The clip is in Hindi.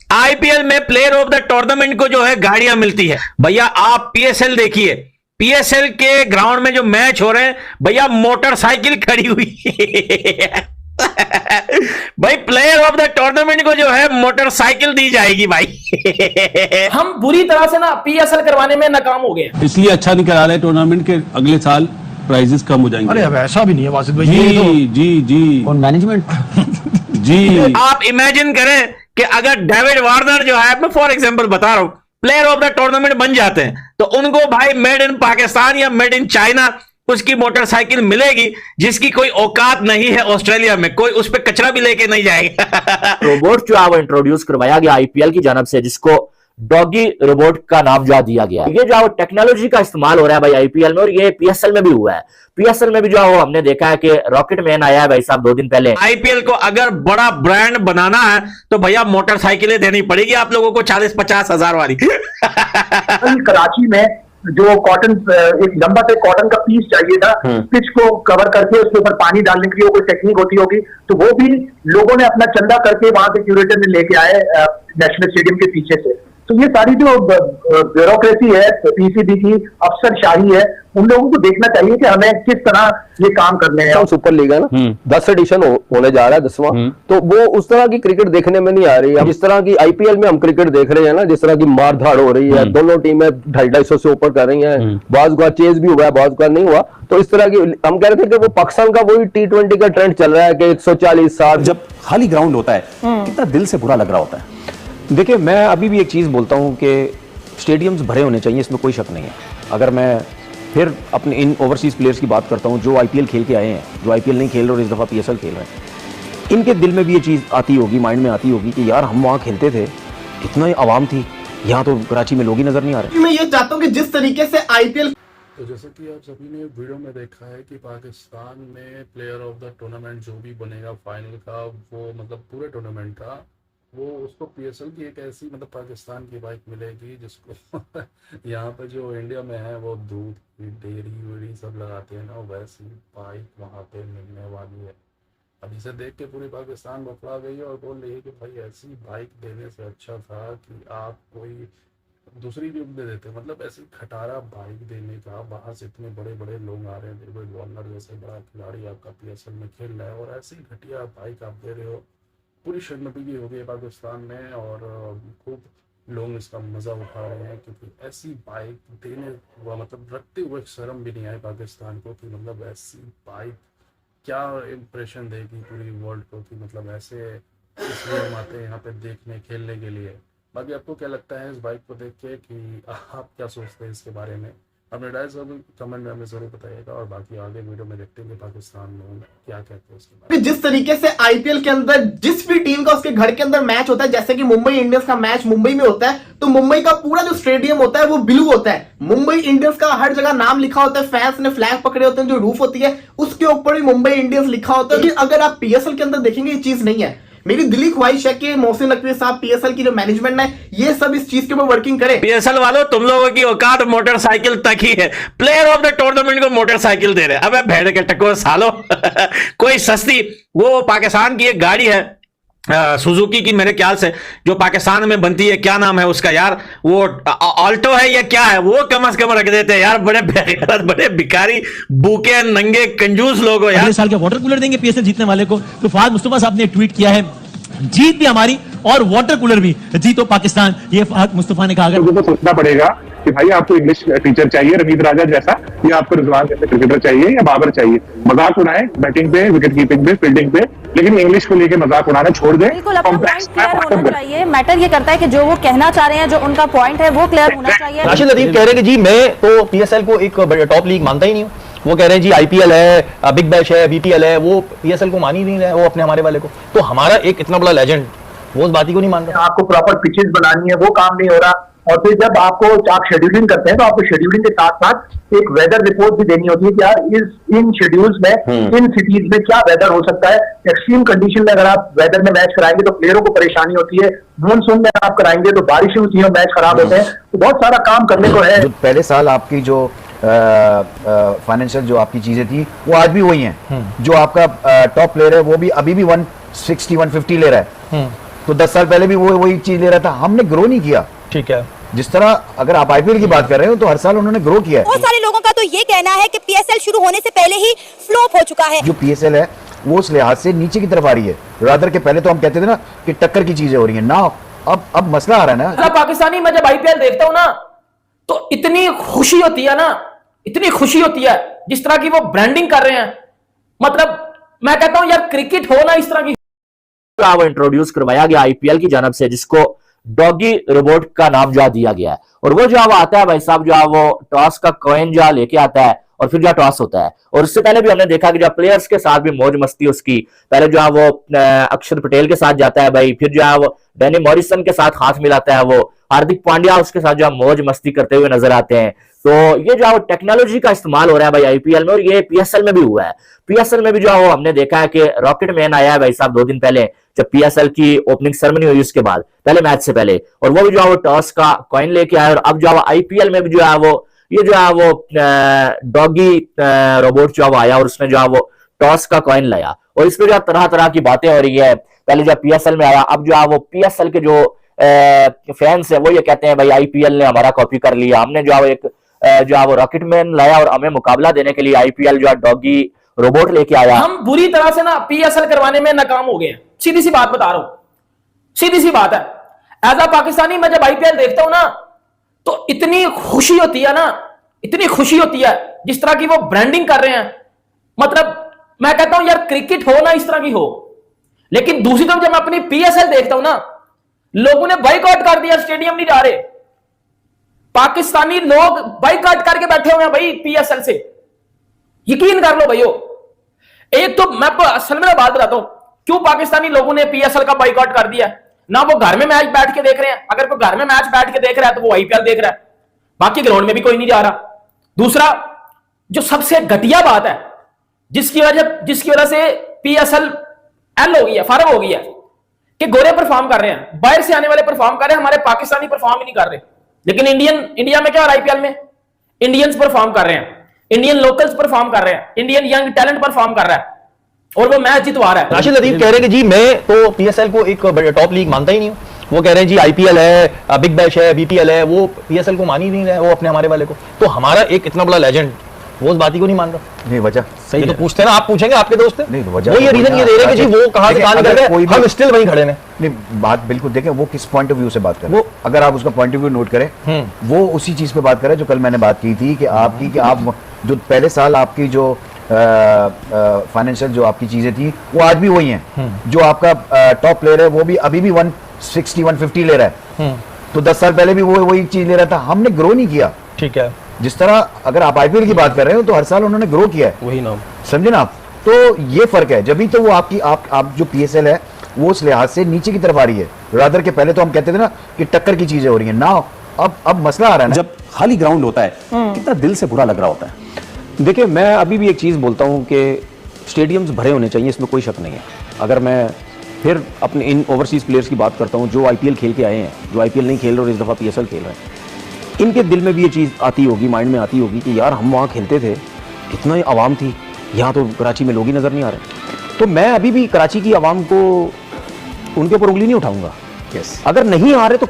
आईपीएल में प्लेयर ऑफ द टूर्नामेंट को जो है गाड़ियां मिलती है। भैया आप पीएसएल देखिए, पीएसएल के ग्राउंड में जो मैच हो रहे हैं भैया मोटरसाइकिल खड़ी हुई है। भाई प्लेयर ऑफ द टूर्नामेंट को जो है मोटरसाइकिल दी जाएगी भाई। हम बुरी तरह से ना पीएसएल करवाने में नाकाम हो गए, इसलिए अच्छा नहीं करा रहे टूर्नामेंट के, अगले साल प्राइजेस कम हो जाएंगे। अरे अब ऐसा भी नहीं है वासिद भाई। जी कौन मैनेजमेंट? जी आप इमेजिन करें कि अगर डेविड वार्नर जो है, मैं फॉर एग्जांपल बता रहा हूं, प्लेयर ऑफ द टूर्नामेंट बन जाते हैं तो उनको भाई मेड इन पाकिस्तान या मेड इन चाइना उसकी मोटरसाइकिल मिलेगी जिसकी कोई औकात नहीं है ऑस्ट्रेलिया में, कोई उस पर कचरा भी लेके नहीं जाएगा। रोबोट जो है वो इंट्रोड्यूस करवाया गया आईपीएल की जानब से, जिसको डॉगी रोबोट का नाम जो दिया गया है। ये जो है टेक्नोलॉजी का इस्तेमाल हो रहा है भाई आईपीएल में, और ये पीएसएल में भी हुआ है। पीएसएल में भी जो है वो हमने देखा है कि रॉकेट मैन आया है भाई साहब 2 दिन पहले। आईपीएल को अगर बड़ा ब्रांड बनाना है तो भैया मोटरसाइकिलें देनी पड़ेगी आप लोगों को 40-50 हजार वाली। कराची में जो कॉटन, एक लंबा से कॉटन का पीस चाहिए था, पिच को कवर करके उसके ऊपर पानी डालने के लिए कोई टेक्निक होती होगी, तो वो भी लोगों ने अपना चंदा करके वहां से क्यूरेटर ने लेके आए नेशनल स्टेडियम के पीछे से। तो ये सारी जो ब्यूरोक्रेसी है पीसीबी की, अफसरशाही है, उन लोगों को देखना चाहिए कि हमें किस तरह ये काम करने हैं। सुपर लीग है ना, 10 एडिशन होने जा रहा है 10वां, तो वो उस तरह की क्रिकेट देखने में नहीं आ रही है। जिस तरह की आईपीएल में हम क्रिकेट देख रहे हैं ना, जिस तरह की मारधाड़ हो रही है, दोनों टीमें 250 से ऊपर कर रही हैं, बाज़ का चेज भी हुआ है, बाज़ का नहीं हुआ, तो इस तरह की हम कह रहे थे कि वो पाकिस्तान का वही T20 का ट्रेंड चल रहा है कि 140-60। जब खाली ग्राउंड होता है कितना दिल से बुरा लग रहा होता है। देखिए मैं अभी भी एक चीज़ बोलता हूँ कि स्टेडियम्स भरे होने चाहिए, इसमें कोई शक नहीं है। अगर मैं फिर अपने इन ओवरसीज़ प्लेयर्स की बात करता हूँ जो आईपीएल खेल के आए हैं, जो आईपीएल नहीं खेल रहे और इस दफ़ा पीएसएल खेल रहे हैं, इनके दिल में भी ये चीज़ आती होगी, माइंड में आती होगी कि यार हम वहाँ खेलते थे, कितना आवाम थी, यहाँ तो कराची में लोग ही नज़र नहीं आ रहे। मैं ये चाहता हूँ कि जिस तरीके से आईपीएल, तो जैसे कि आप सभी ने वीडियो में देखा है कि पाकिस्तान में प्लेयर ऑफ द टूर्नामेंट जो भी बनेगा फाइनल का, वो मतलब पूरे टूर्नामेंट का, वो उसको पीएसएल की एक ऐसी मतलब पाकिस्तान की बाइक मिलेगी जिसको यहाँ पर जो इंडिया में है वो दूध की डेयरी वेरी सब लगाते हैं ना, वैसी बाइक वहाँ पे मिलने वाली है। अब इसे देख के पूरी पाकिस्तान बफड़ा गई है और बोल रही है कि भाई ऐसी बाइक देने से अच्छा था कि आप कोई दूसरी टीम दे देते, मतलब ऐसी खटारा बाइक देने का। बाहर से इतने बड़े बड़े लोग आ रहे हैं, डेविड वार्नर जैसे बड़ा खिलाड़ी आपका पीएसएल में खेल रहा है और ऐसी घटिया बाइक आप दे रहे हो। पूरी शर्मिंदगी हो गई है पाकिस्तान में और खूब लोग इसका मज़ा उठा रहे हैं, क्योंकि ऐसी बाइक देने हुआ मतलब रखते हुए शर्म भी नहीं आए पाकिस्तान को कि मतलब ऐसी बाइक क्या इम्प्रेशन देगी पूरी वर्ल्ड को कि मतलब ऐसे इसलिए आते हैं यहाँ पे देखने खेलने के लिए। बाकी आपको क्या लगता है इस बाइक को देख के, कि आप क्या सोचते हैं इसके बारे में? अपने राय सब कमेंट में हमें जरूर बताइएगा और बाकी आगे वीडियो में देखते हैं कि पाकिस्तान में क्या कहते हैं इसके बारे में। जिस तरीके से आईपीएल के अंदर जिस भी टीम का उसके घर के अंदर मैच होता है, जैसे कि मुंबई इंडियंस का मैच मुंबई में होता है, तो मुंबई का पूरा जो स्टेडियम होता है वो ब्लू होता है। मुंबई इंडियंस का हर जगह नाम लिखा होता है, फैंस ने फ्लैग पकड़े होते हैं, जो रूफ होती है उसके ऊपर भी मुंबई इंडियंस लिखा होता है। लेकिन अगर आप पीएसएल के अंदर देखेंगे ये चीज नहीं है। मेरी दिली ख्वाहिश है कि मोहसिन नकवी साहब, पीएसएल की जो मैनेजमेंट है, ये सब इस चीज के ऊपर वर्किंग करे। पीएसएल वालों तुम लोगों की औकात मोटरसाइकिल तक ही है, प्लेयर ऑफ द टूर्नामेंट को मोटरसाइकिल दे रहे हैं। अबे भेड़ के टको सालो। कोई सस्ती वो पाकिस्तान की एक गाड़ी है सुजुकी की, मेरे ख्याल से जो पाकिस्तान में बनती है, क्या नाम है उसका यार, वो ऑल्टो है या क्या है, वो कम से कम रख देते हैं यार। बड़े बेगैरत, बड़े भिखारी, भूखे नंगे कंजूस लोग हो यार। अगले साल के वाटर कूलर देंगे पीएसएल जीतने वाले को। तो फहद मुस्तफा साहब ने ट्वीट किया है, जीत भी हमारी और वाटर कूलर भी, जीतो पाकिस्तान, ये फहद मुस्तफा ने कहा। लोगों को सोचना पड़ेगा कि भाई आपको इंग्लिश टीचर चाहिए रमीज राजा जैसा, या आपको रिजवान जैसे क्रिकेटर चाहिए, या बाबर चाहिए। मजाक उड़ाए बैटिंग पे, विकेट कीपिंग पे, फील्डिंग पे, लेकिन इंग्लिश को लेके मजाक उड़ाना छोड़ दें। बिल्कुल अपना पॉइंट क्लियर होना चाहिए। मैटर ये करता है कि जो वो कहना चाह रहे हैं, जो उनका पॉइंट है वो क्लियर होना चाहिए। राशिद लतीफ कह रहे हैं कि जी मैं तो पीएसएल को एक टॉप लीग मानता ही नहीं हूँ। वो कह रहे हैं जी आईपीएल है, बिग बैश है, बीपीएल है, वो पीएसएल को मान ही नहीं रहे, वो अपने हमारे वाले को। तो हमारा एक इतना बड़ा लेजेंड वो उस बात ही को नहीं मान रहा। आपको प्रॉपर पिचेस बनानी है, वो काम नहीं हो रहा। और फिर जब आप शेड्यूलिंग करते हैं तो आपको शेड्यूलिंग के साथ साथ एक वेदर रिपोर्ट भी देनी होती है कि यार इन शेड्यूल्स में इन सिटीज में क्या वेदर हो सकता है। एक्सट्रीम कंडीशन में अगर आप वेदर में मैच कराएंगे तो प्लेयरों को परेशानी होती है, मानसून में आप कराएंगे तो बारिशें होती है, मैच खराब होते हैं। तो बहुत सारा काम करने को है। पहले साल आपकी जो फाइनेंशियल जो आपकी चीजें थी वो आज भी वही हैं। जो आपका टॉप प्लेयर है वो भी अभी भी 160-150 ले रहा है। तो 10 साल पहले भी वो वही चीज ले रहा था, हमने ग्रो नहीं किया। ठीक है, जिस तरह अगर आप आईपीएल की बात कर रहे हो तो हर साल उन्होंने ग्रो किया है। बहुत सारे लोगों का तो ये कहना है कि पीएसएल शुरू होने से पहले ही फ्लॉप हो चुका है। जो पीएसएल है वो उस लिहाज से नीचे की तरफ आ रही है, रादर के पहले तो हम कहते थे ना कि टक्कर की चीजें हो रही है ना, अब मसला आ रहा है ना। पाकिस्तानी मैं जब आईपीएल देखता हूं ना तो इतनी खुशी होती है ना, इतनी खुशी होती है जिस तरह की वो ब्रांडिंग कर रहे हैं। मतलब मैं कहता हूं यार क्रिकेट हो ना इस तरह की। वो इंट्रोड्यूस करवाया गया आईपीएल की जानब से, जिसको डॉगी रोबोट का नाम जो दिया गया है। और वो जो आता है भाई साहब, जो वो टॉस का कॉइन जो लेके आता है और फिर जो टॉस होता है। और इससे पहले भी हमने देखा कि जो प्लेयर्स के साथ भी मौज मस्ती उसकी, पहले जो वो अक्षर पटेल के साथ जाता है भाई, फिर जो वो डैनी मॉरिसन के साथ हाथ मिलाता है, वो हार्दिक पांड्या उसके साथ जो मौज मस्ती करते हुए नजर आते हैं। तो ये जो टेक्नोलॉजी का इस्तेमाल हो रहा है भाई आईपीएल में, और ये पीएसएल में भी हुआ है। पीएसएल में भी जो हमने देखा है कि रॉकेट मैन आया है भाई साहब 2 दिन पहले, जब पीएसएल की ओपनिंग सेरेमनी हुई उसके बाद, पहले मैच से पहले, और वो भी जो टॉस का कॉइन लेके आया। और अब जो आईपीएल में भी जो है वो डॉगी रोबोट जो आया और उसने जो वो टॉस का कॉइन लाया। और इसमें जो तरह तरह की बातें हो रही है। पहले जो पीएसएल में आया, अब जो वो पीएसएल के जो फैंस है वो ये कहते हैं भाई आईपीएल ने हमारा कॉपी कर लिया, हमने जो वो रॉकेट मैन लाया और हमें मुकाबला देने के लिए आईपीएल जो डॉगी रोबोट लेके आया। हम बुरी तरह से ना पीएसएल करवाने में नाकाम हो गए हैं, सीधी सी बात बता रहा हूं, सीधी सी बात है। एज अ पाकिस्तानी मैं जब आईपीएल देखता हूं ना तो इतनी खुशी होती है ना, इतनी खुशी होती है जिस तरह की वो ब्रांडिंग कर रहे हैं। मतलब मैं कहता हूं यार क्रिकेट हो ना इस तरह की हो। लेकिन दूसरी तरफ जब मैं अपनी पीएसएल देखता हूं ना, लोगों ने बाइकआउट कर दिया, स्टेडियम नहीं जा रहे। पाकिस्तानी लोग बाइकआउट करके बैठे हुए हैं भाई पीएसएल से, यकीन कर लो भाइयों। एक तो मैं असल में बात बताता हूं क्यों पाकिस्तानी लोगों ने पीएसएल का बाइकआउट कर दिया। ना वो घर में मैच बैठ के देख रहे हैं, अगर कोई घर में मैच बैठ के देख रहा है तो वो आईपीएल देख रहा है, बाकी ग्राउंड में भी कोई नहीं जा रहा। दूसरा जो सबसे घटिया बात है जिसकी वजह से पीएसएल एल हो गई है, फारग हो गई है, कि गोरे परफॉर्म कर रहे हैं, बाहर से आने वाले परफॉर्म कर रहे हैं, हमारे पाकिस्तानी परफॉर्म ही नहीं कर रहे। लेकिन इंडिया में क्या हो रहा है आईपीएल में, इंडियंस परफॉर्म कर रहे हैं, इंडियन लोकल्स परफॉर्म कर रहे हैं, इंडियन यंग टैलेंट परफॉर्म कर रहा है और वो मैच जितवा रहा है। राशिद लतीफ कह रहे हैं कि जी मैं तो पीएसएल को एक टॉप लीग मानता ही नहीं हूं। वो कह रहे हैं जी आईपीएल है, बिग बैश है, बीपीएल है, वो पीएसएल को मान ही नहीं रहे, वो अपने हमारे वाले को। तो हमारा एक इतना बड़ा लेजेंड वो उस बात ही को नहीं मान रहा। नहीं वजह सही तो पूछते हैं ना, आप पूछेंगे आपके दोस्त नहीं तो वजह वो ये रीजन ये दे रहे हैं कि जी वो कहां से कहां निकल गए, हम स्टिल वहीं खड़े हैं। नहीं बात बिल्कुल देखें वो किस पॉइंट ऑफ व्यू से बात कर रहे हैं। अगर आप उसका पॉइंट ऑफ व्यू नोट करें, वो उसी चीज पे बात कर रहे हैं जो कल मैंने बात की थी कि आपकी कि आप जो पहले साल आपकी जो फाइनेंशियल जो आपकी चीजें थी वो आज भी वही हैं। जो आपका टॉप प्लेयर है वो भी अभी भी 160 150 ले रहा है, तो 10 साल पहले भी वो वही चीज ले रहा था, हमने ग्रो नहीं किया। ठीक है, जिस तरह अगर आप आईपीएल की बात कर रहे हो तो हर साल उन्होंने ग्रो किया है, वही नाम समझे ना आप। तो ये फर्क है, जब भी तो वो आपकी आप जो पीएसएल है वो उस लिहाज से नीचे की तरफ आ रही है। रादर के पहले तो हम कहते थे ना कि टक्कर की चीजें हो रही है ना, अब मसला आ रहा है ना। जब खाली ग्राउंड होता है कितना दिल से बुरा लग रहा होता है। देखिए मैं अभी भी एक चीज़ बोलता हूँ कि स्टेडियम्स भरे होने चाहिए, इसमें कोई शक नहीं है। अगर मैं फिर अपने इन ओवरसीज़ प्लेयर्स की बात करता हूँ जो आईपीएल खेल के आए हैं, जो आईपीएल नहीं खेल रहे और इस दफ़ा पीएसएल खेल रहे हैं, इनके दिल में भी ये चीज़ आती होगी, माइंड में आती होगी कि यार हम वहाँ खेलते थे, कितना ही आवाम थी, यहाँ तो कराची में लोग ही नज़र नहीं आ रहे। तो मैं अभी भी कराची की आवाम को उनके ऊपर उंगली नहीं उठाऊंगा। अगर नहीं आ रहे तो क्यों